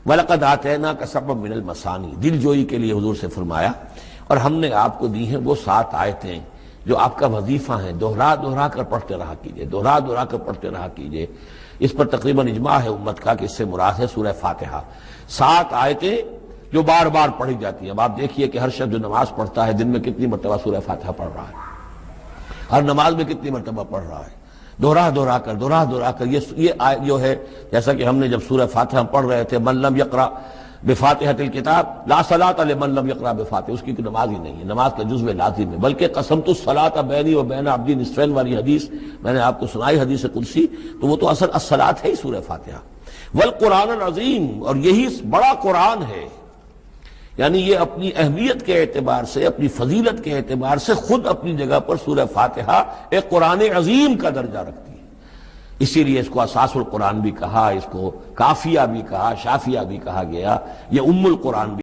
وَلَقَدْ آتَيْنَاكَ سَبْعًا مِّنَ الْمَثَانِي، دل جوئی کے لیے حضور سے فرمایا، اور ہم نے آپ کو دی ہیں وہ 7 آیتیں جو آپ کا وظیفہ ہیں، دوہرا دوہرا کر پڑھتے رہا کیجئے، دوہرا دوہرا کر پڑھتے رہا کیجئے۔ اس پر تقریباً اجماع ہے امت کا کہ اس سے مراد ہے سورہ فاتحہ۔ 7 آیتیں جو بار بار پڑھی جاتی ہیں۔ اب آپ دیکھیے کہ ہر شخص جو نماز پڑھتا ہے دن میں کتنی مرتبہ سورہ فاتحہ پڑھ رہا ہے، ہر نماز میں کتنی مرتبہ پڑھ رہا ہے، دوہرا دوہرا کر یہ آیت جو ہے، جیسا کہ ہم نے جب سورہ فاتحہ پڑھ رہے تھے، من لم یقرأ بفاتحۃ الکتاب لا صلاۃ لمن لم یقرأ بفاتحہ، اس کی کوئی نماز ہی نہیں ہے، نماز کا جزو لازم ہے۔ بلکہ قسمت الصلاۃ بینی و بین عبدی نصفین والی حدیث میں نے آپ کو سنائی، حدیث قدسی، تو وہ تو اصل الصلاۃ ہے ہی سورہ فاتحہ۔ والقرآن العظیم، اور یہی بڑا قرآن ہے، یعنی یہ اپنی اہمیت کے اعتبار سے، اپنی فضیلت کے اعتبار سے خود اپنی جگہ پر سورہ فاتحہ ایک قرآن عظیم کا درجہ رکھتی ہے۔ اسی لیے اس کو اساس القرآن بھی کہا، اس کو کافیہ بھی کہا، شافیہ بھی کہا گیا، یہ ام القرآن بھی